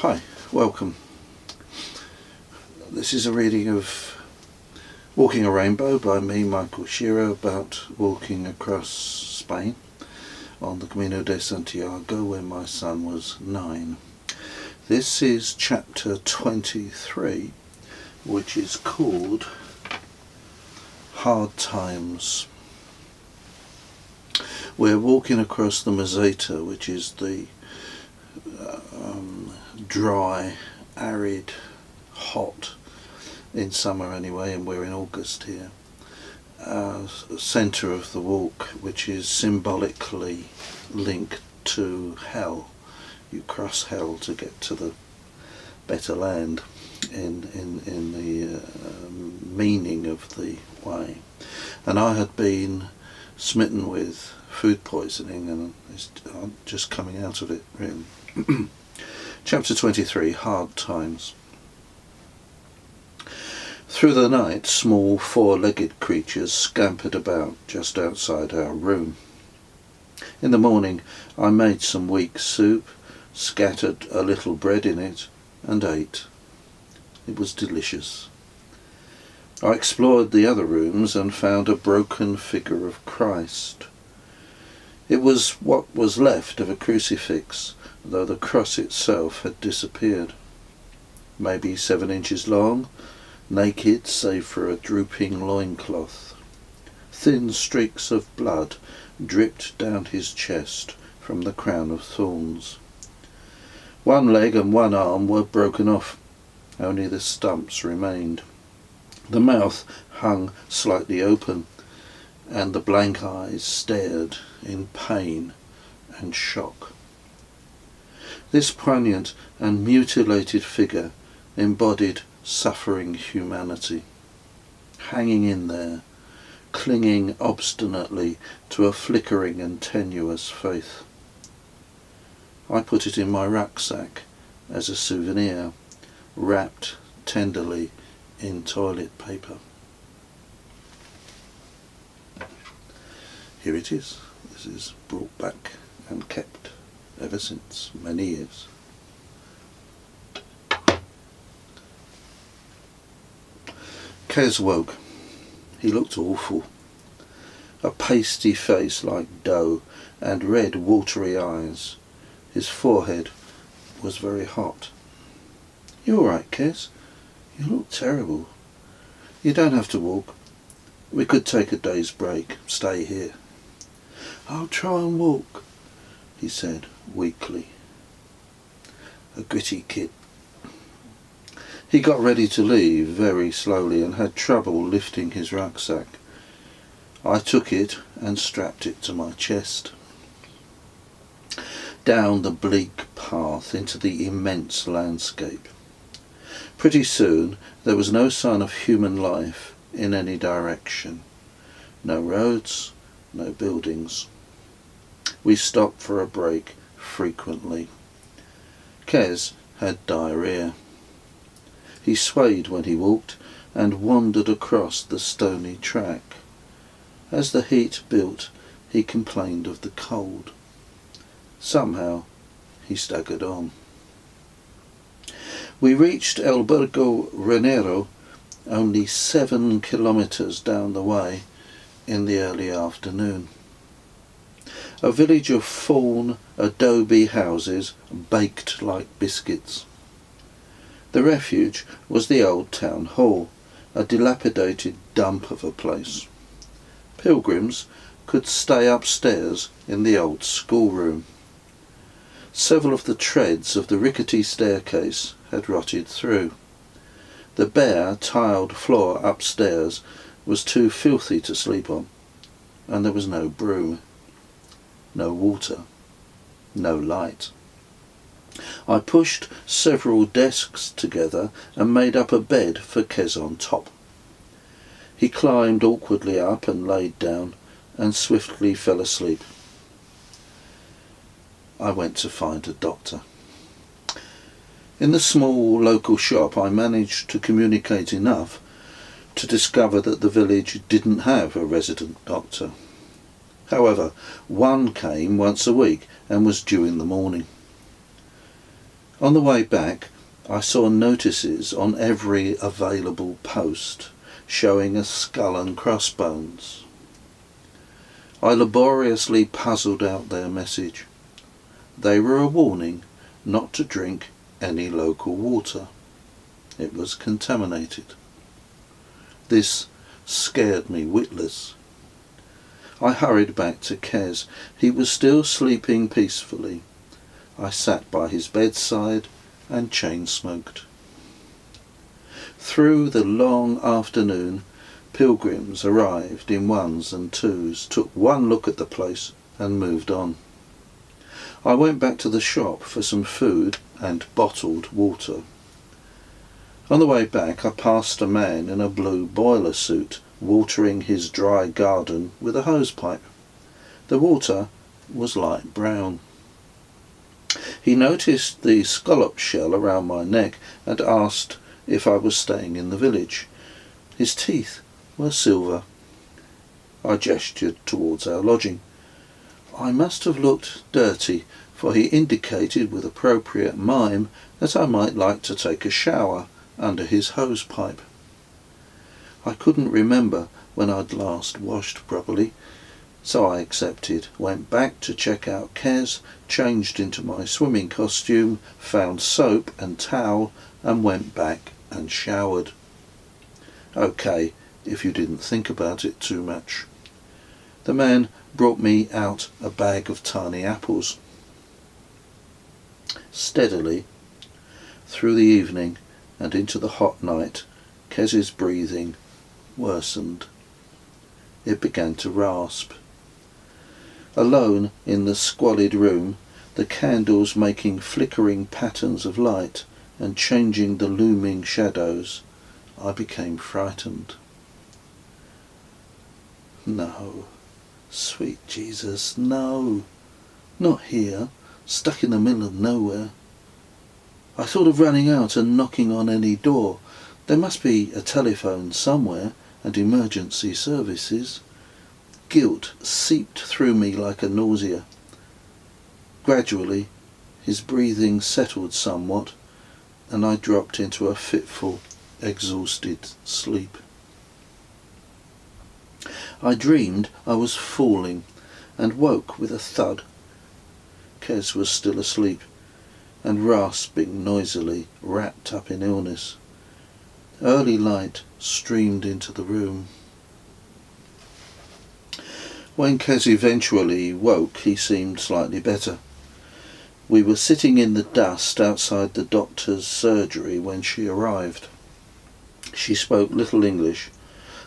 Hi, welcome. This is a reading of Walking a Rainbow by me, Michael Shearer, about walking across Spain on the Camino de Santiago when my son was 9. This is chapter 23, which is called Hard Times. We're walking across the Meseta, which is the dry, arid, hot, in summer anyway, and we're in August here, centre of the walk, which is symbolically linked to hell. You cross hell to get to the better land in the meaning of the way. And I had been smitten with food poisoning and I'm just coming out of it really. Chapter 23, Hard Times. Through the night, small four-legged creatures scampered about just outside our room. In the morning I made some weak soup, scattered a little bread in it, and ate. It was delicious. I explored the other rooms and found a broken figure of Christ. It was what was left of a crucifix, though the cross itself had disappeared. Maybe 7 inches long, naked save for a drooping loincloth. Thin streaks of blood dripped down his chest from the crown of thorns. One leg and one arm were broken off, only the stumps remained. The mouth hung slightly open, and the blank eyes stared in pain and shock. This poignant and mutilated figure embodied suffering humanity, hanging in there, clinging obstinately to a flickering and tenuous faith. I put it in my rucksack as a souvenir, wrapped tenderly in toilet paper. Here it is. This is brought back and kept ever since, many years. Kez woke. He looked awful. A pasty face like dough and red watery eyes. His forehead was very hot. "You all right, Kez? You look terrible. You don't have to walk. We could take a day's break. Stay here." "I'll try and walk," he said weakly. A gritty kid. He got ready to leave very slowly and had trouble lifting his rucksack. I took it and strapped it to my chest. Down the bleak path into the immense landscape. Pretty soon there was no sign of human life in any direction. No roads, no buildings. We stopped for a break frequently. Kez had diarrhea. He swayed when he walked and wandered across the stony track. As the heat built, he complained of the cold. Somehow he staggered on. We reached Albergo Renero only 7 kilometers down the way in the early afternoon. A village of fawn adobe houses baked like biscuits. The refuge was the old town hall, a dilapidated dump of a place. Pilgrims could stay upstairs in the old schoolroom. Several of the treads of the rickety staircase had rotted through. The bare, tiled floor upstairs was too filthy to sleep on, and there was no broom, no water, no light. I pushed several desks together and made up a bed for Kez on top. He climbed awkwardly up and laid down and swiftly fell asleep. I went to find a doctor. In the small local shop I managed to communicate enough to discover that the village didn't have a resident doctor. However, one came once a week and was due in the morning. On the way back, I saw notices on every available post showing a skull and crossbones. I laboriously puzzled out their message. They were a warning not to drink any local water. It was contaminated. This scared me witless. I hurried back to Kes. He was still sleeping peacefully. I sat by his bedside and chain-smoked. Through the long afternoon, pilgrims arrived in ones and twos, took one look at the place and moved on. I went back to the shop for some food and bottled water. On the way back I passed a man in a blue boiler suit watering his dry garden with a hosepipe. The water was light brown. He noticed the scallop shell around my neck and asked if I was staying in the village. His teeth were silver. I gestured towards our lodging. I must have looked dirty, for he indicated with appropriate mime that I might like to take a shower under his hosepipe. I couldn't remember when I'd last washed properly, so I accepted, went back to check out Kes, changed into my swimming costume, found soap and towel, and went back and showered. Okay, if you didn't think about it too much. The man brought me out a bag of tiny apples. Steadily, through the evening and into the hot night, Kes's breathing worsened. It began to rasp. Alone in the squalid room, the candles making flickering patterns of light and changing the looming shadows, I became frightened. No, sweet Jesus, no, not here, stuck in the middle of nowhere. I thought of running out and knocking on any door. There must be a telephone somewhere and emergency services. Guilt seeped through me like a nausea. Gradually, his breathing settled somewhat, and I dropped into a fitful, exhausted sleep. I dreamed I was falling and woke with a thud. Kes was still asleep and rasping noisily, wrapped up in illness. Early light streamed into the room. When Kes eventually woke, he seemed slightly better. We were sitting in the dust outside the doctor's surgery when she arrived. She spoke little English,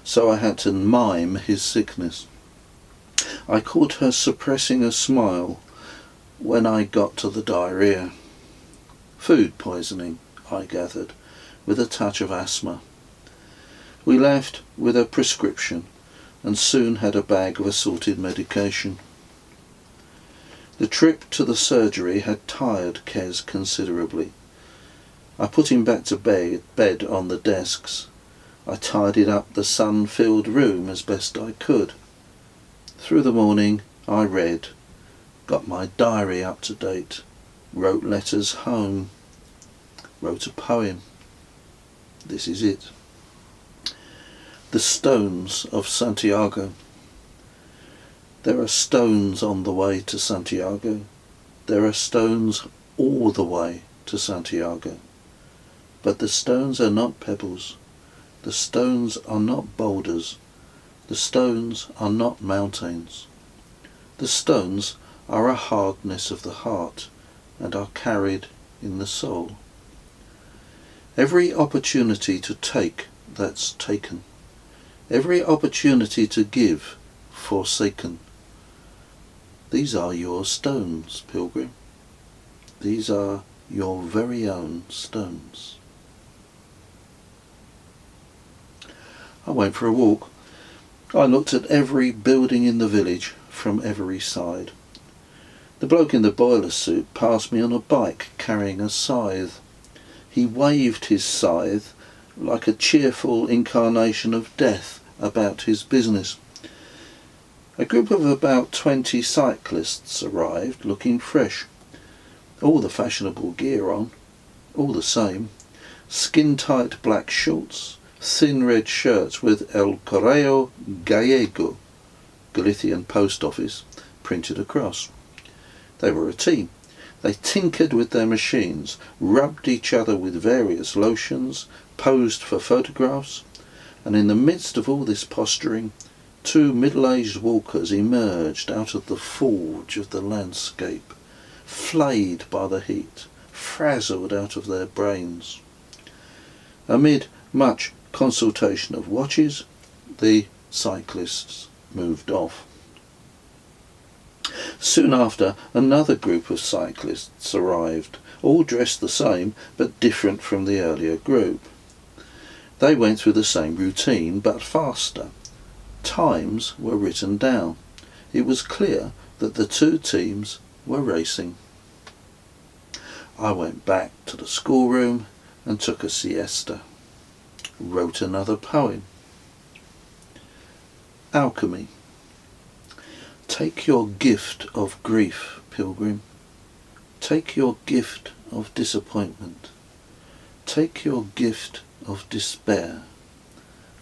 so I had to mime his sickness. I caught her suppressing a smile when I got to the diarrhea. Food poisoning, I gathered, with a touch of asthma. We left with a prescription and soon had a bag of assorted medication. The trip to the surgery had tired Kes considerably. I put him back to bed on the desks. I tidied up the sun-filled room as best I could. Through the morning I read, got my diary up to date, wrote letters home, wrote a poem. This is it. The stones of Santiago. There are stones on the way to Santiago. There are stones all the way to Santiago. But the stones are not pebbles. The stones are not boulders. The stones are not mountains. The stones are a hardness of the heart and are carried in the soul. Every opportunity to take that's taken. Every opportunity to give forsaken. These are your stones, pilgrim. These are your very own stones. I went for a walk. I looked at every building in the village from every side. The bloke in the boiler suit passed me on a bike carrying a scythe. He waved his scythe like a cheerful incarnation of death about his business. A group of about 20 cyclists arrived, looking fresh. all the fashionable gear on, all the same, skin-tight black shorts, thin red shirts with El Correo Gallego, Galician Post Office, printed across. They were a team. They tinkered with their machines, rubbed each other with various lotions, posed for photographs, and in the midst of all this posturing, two middle-aged walkers emerged out of the forge of the landscape, flayed by the heat, frazzled out of their brains. Amid much consultation of watches, the cyclists moved off. Soon after, another group of cyclists arrived, all dressed the same but different from the earlier group. They went through the same routine but faster. Times were written down. It was clear that the two teams were racing. I went back to the schoolroom and took a siesta. Wrote another poem. Alchemy. Take your gift of grief, pilgrim. Take your gift of disappointment. Take your gift of despair.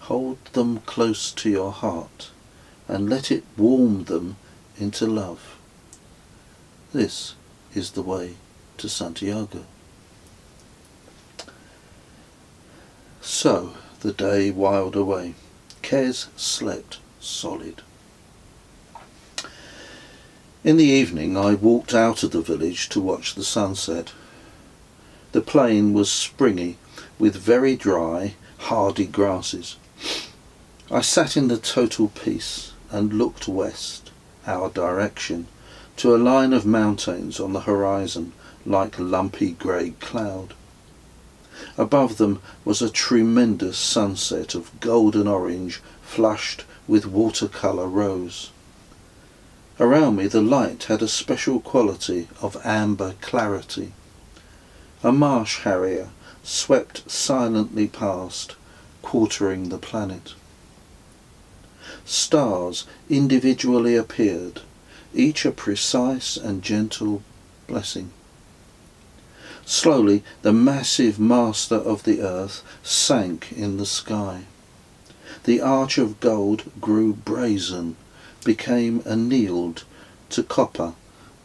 Hold them close to your heart and let it warm them into love. This is the way to Santiago. So the day whiled away. Kes slept solid. In the evening I walked out of the village to watch the sunset. The plain was springy with very dry, hardy grasses. I sat in the total peace and looked west, our direction, to a line of mountains on the horizon like lumpy grey cloud. Above them was a tremendous sunset of golden orange flushed with watercolour rose. Around me the light had a special quality of amber clarity. A marsh harrier swept silently past, quartering the planet. Stars individually appeared, each a precise and gentle blessing. Slowly the massive master of the earth sank in the sky. The arch of gold grew brazen, became annealed to copper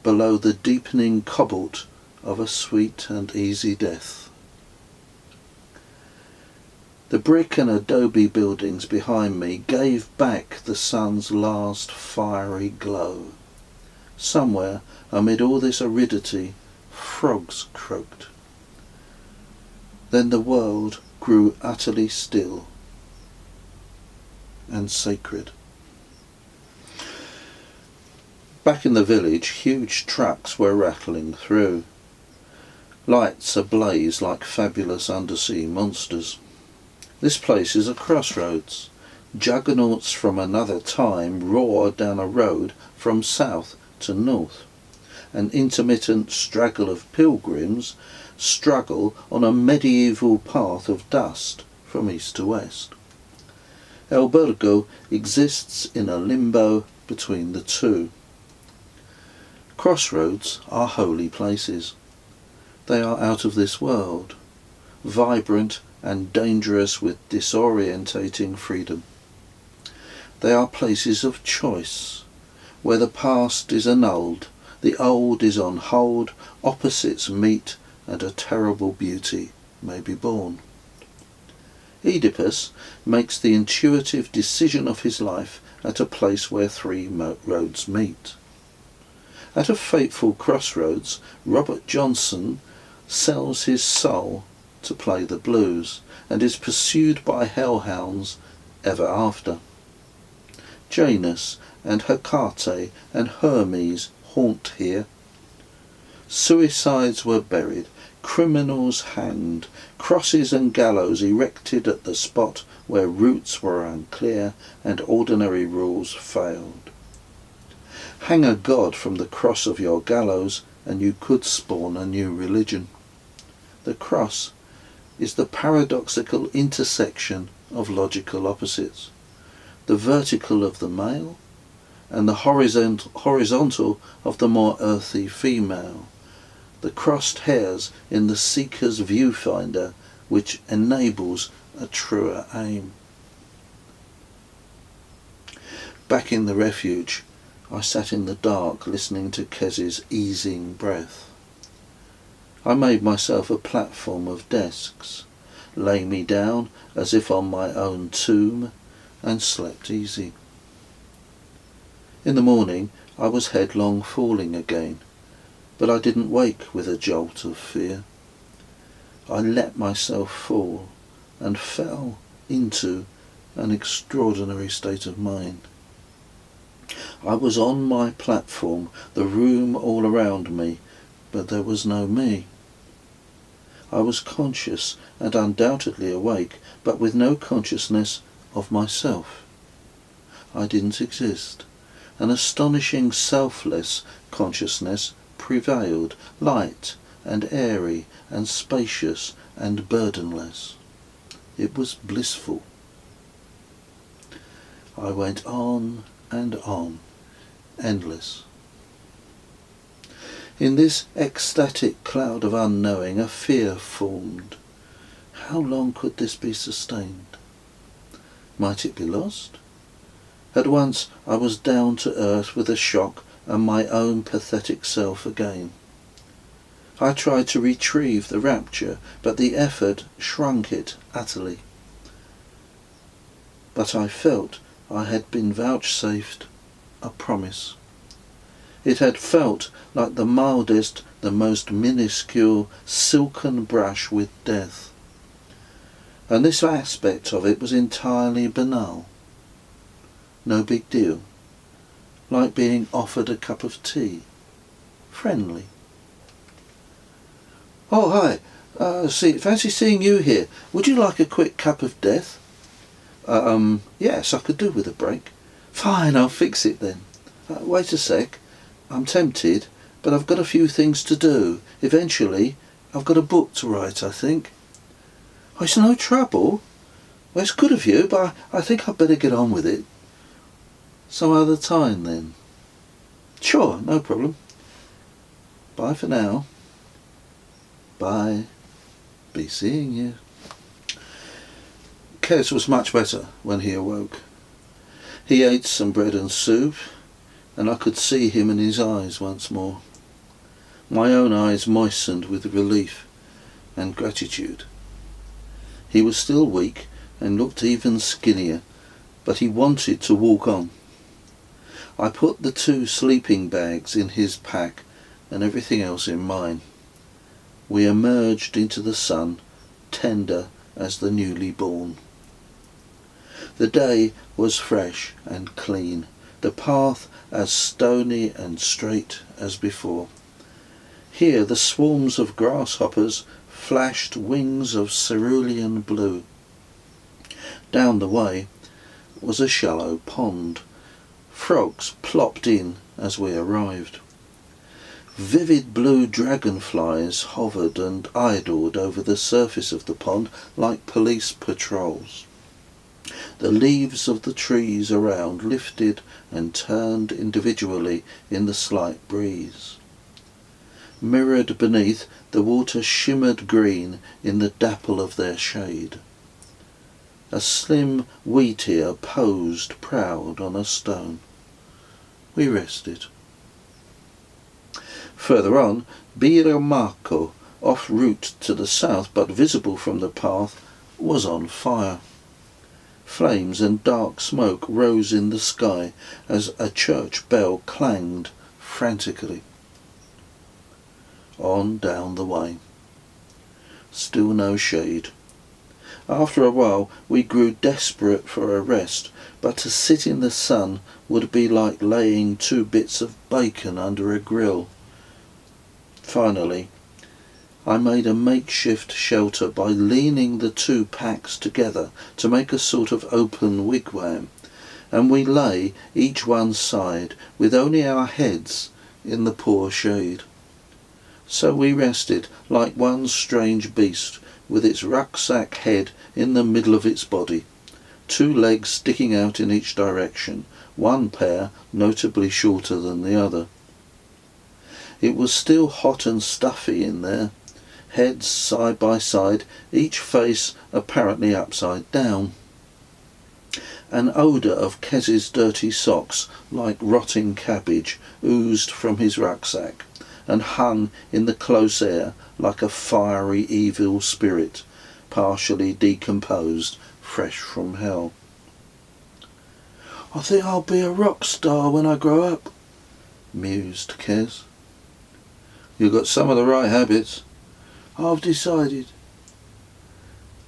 below the deepening cobalt of a sweet and easy death. The brick and adobe buildings behind me gave back the sun's last fiery glow. Somewhere amid all this aridity, frogs croaked. Then the world grew utterly still and sacred. Back in the village, huge trucks were rattling through, lights ablaze like fabulous undersea monsters. This place is a crossroads. Juggernauts from another time roar down a road from south to north. An intermittent straggle of pilgrims struggle on a medieval path of dust from east to west. El Burgo exists in a limbo between the two. Crossroads are holy places. They are out of this world, vibrant and dangerous with disorientating freedom. They are places of choice, where the past is annulled, the old is on hold, opposites meet, and a terrible beauty may be born. Oedipus makes the intuitive decision of his life at a place where three roads meet. At a fateful crossroads, Robert Johnson sells his soul to play the blues and is pursued by hellhounds ever after. Janus and Hecate and Hermes haunt here. Suicides were buried, criminals hanged, crosses and gallows erected at the spot where roots were unclear and ordinary rules failed. Hang a god from the cross of your gallows and you could spawn a new religion. The cross is the paradoxical intersection of logical opposites, the vertical of the male and the horizontal of the more earthy female, the crossed hairs in the seeker's viewfinder, which enables a truer aim. Back in the refuge, I sat in the dark listening to Kez's easing breath. I made myself a platform of desks, lay me down as if on my own tomb, and slept easy. In the morning I was headlong falling again, but I didn't wake with a jolt of fear. I let myself fall and fell into an extraordinary state of mind. I was on my platform, the room all around me, but there was no me. I was conscious and undoubtedly awake, but with no consciousness of myself. I didn't exist. An astonishing selfless consciousness prevailed, light and airy and spacious and burdenless. It was blissful. I went on and on, endless. In this ecstatic cloud of unknowing, a fear formed. How long could this be sustained? Might it be lost? At once I was down to earth with a shock and my own pathetic self again. I tried to retrieve the rapture, but the effort shrunk it utterly. But I felt I had been vouchsafed a promise. It had felt like the mildest, the most minuscule, silken brush with death. And this aspect of it was entirely banal. No big deal. Like being offered a cup of tea. Friendly. Oh, hi. Fancy seeing you here. Would you like a quick cup of death? Yes, I could do with a break. Fine, I'll fix it then. Wait a sec. I'm tempted, but I've got a few things to do. Eventually, I've got a book to write, I think. Oh, it's no trouble. Well, it's good of you, but I think I'd better get on with it. Some other time, then. Sure, no problem. Bye for now. Bye. Be seeing you. Kez was much better when he awoke. He ate some bread and soup, and I could see him in his eyes once more. My own eyes moistened with relief and gratitude. He was still weak and looked even skinnier, but he wanted to walk on. I put the 2 sleeping bags in his pack and everything else in mine. We emerged into the sun, tender as the newly born. The day was fresh and clean, the path as stony and straight as before. Here the swarms of grasshoppers flashed wings of cerulean blue. Down the way was a shallow pond. Frogs plopped in as we arrived. Vivid blue dragonflies hovered and idled over the surface of the pond like police patrols. The leaves of the trees around lifted and turned individually in the slight breeze. Mirrored beneath, the water shimmered green in the dapple of their shade. A slim wheatear posed proud on a stone. We rested. Further on, Birramarco, off route to the south but visible from the path, was on fire. Flames and dark smoke rose in the sky as a church bell clanged frantically. On down the way. Still no shade. After a while we grew desperate for a rest, but to sit in the sun would be like laying 2 bits of bacon under a grill. Finally, I made a makeshift shelter by leaning the 2 packs together to make a sort of open wigwam, and we lay each one side with only our heads in the poor shade. So we rested like one strange beast with its rucksack head in the middle of its body, 2 legs sticking out in each direction, one pair notably shorter than the other. It was still hot and stuffy in there, heads side by side, each face apparently upside down. An odour of Kez's dirty socks, like rotting cabbage, oozed from his rucksack, and hung in the close air like a fiery evil spirit, partially decomposed, fresh from hell. "I think I'll be a rock star when I grow up," mused Kez. "You've got some of the right habits." "I've decided."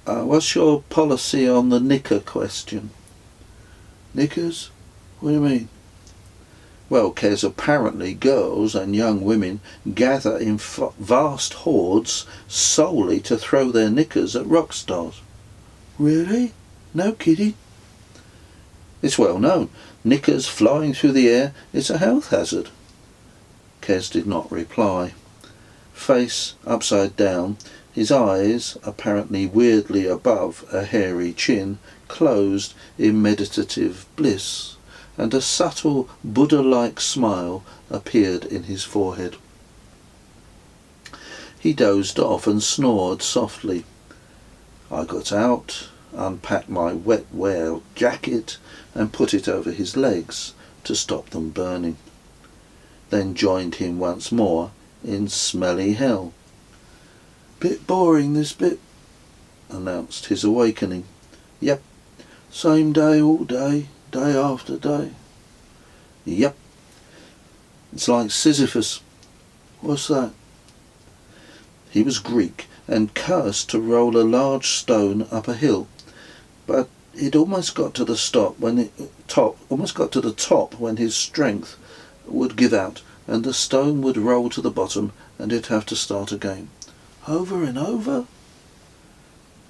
What's your policy on the knicker question?" "Knickers? What do you mean?" "Well, Kez, apparently girls and young women gather in vast hordes solely to throw their knickers at rock stars." "Really? No kidding?" "It's well known. Knickers flying through the air, it's a health hazard." Kez did not reply. Face upside down, his eyes, apparently weirdly above a hairy chin, closed in meditative bliss, and a subtle Buddha-like smile appeared in his forehead. He dozed off and snored softly. I got out, unpacked my wet wear jacket and put it over his legs to stop them burning, then joined him once more in smelly hell. "Bit boring this bit," announced his awakening. "Yep." "Same day all day, day after day?" "Yep." "It's like Sisyphus." "What's that?" He was Greek and cursed to roll a large stone up a hill, but it almost got to the top when his strength would give out and the stone would roll to the bottom and he'd have to start again. "Over and over?"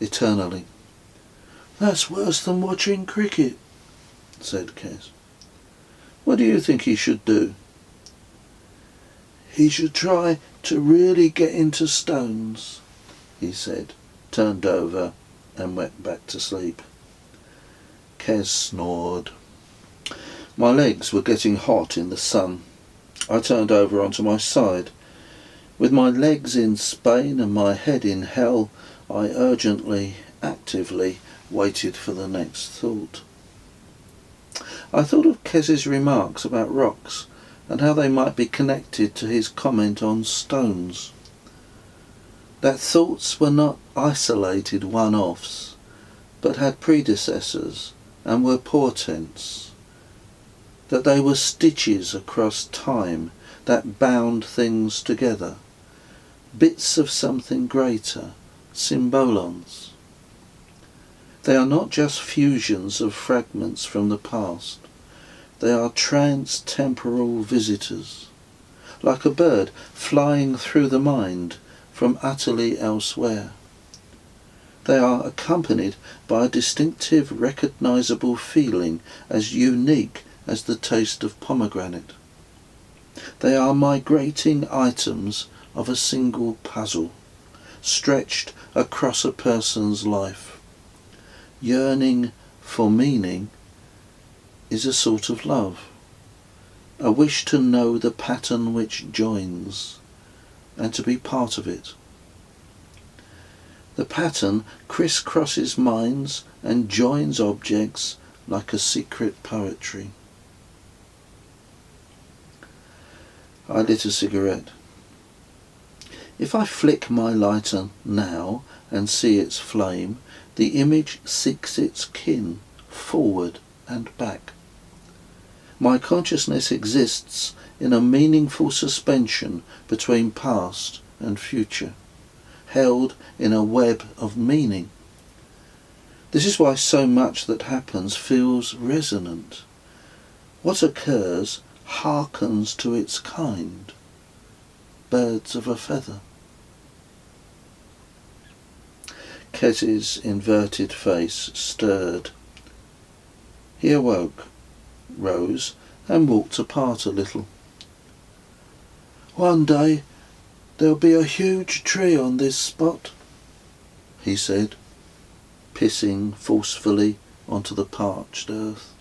"Eternally." "That's worse than watching cricket," said Kez. "What do you think he should do?" "He should try to really get into stones," he said, turned over and went back to sleep. Kez snored. My legs were getting hot in the sun. I turned over onto my side. With my legs in Spain and my head in hell, I urgently, actively waited for the next thought. I thought of Kez's remarks about rocks and how they might be connected to his comment on stones. That thoughts were not isolated one-offs, but had predecessors and were portents. That they were stitches across time that bound things together, bits of something greater, symbolons. They are not just fusions of fragments from the past. They are trans-temporal visitors, like a bird flying through the mind from utterly elsewhere. They are accompanied by a distinctive, recognizable feeling as unique as the taste of pomegranate. They are migrating items of a single puzzle, stretched across a person's life. Yearning for meaning is a sort of love, a wish to know the pattern which joins, and to be part of it. The pattern crisscrosses minds and joins objects like a secret poetry. I lit a cigarette. If I flick my lighter now and see its flame, the image seeks its kin, forward and back. My consciousness exists in a meaningful suspension between past and future, held in a web of meaning. This is why so much that happens feels resonant. What occurs hearkens to its kind. Birds of a feather. Kez's inverted face stirred. He awoke, rose, and walked apart a little. "One day there'll be a huge tree on this spot," he said, pissing forcefully onto the parched earth.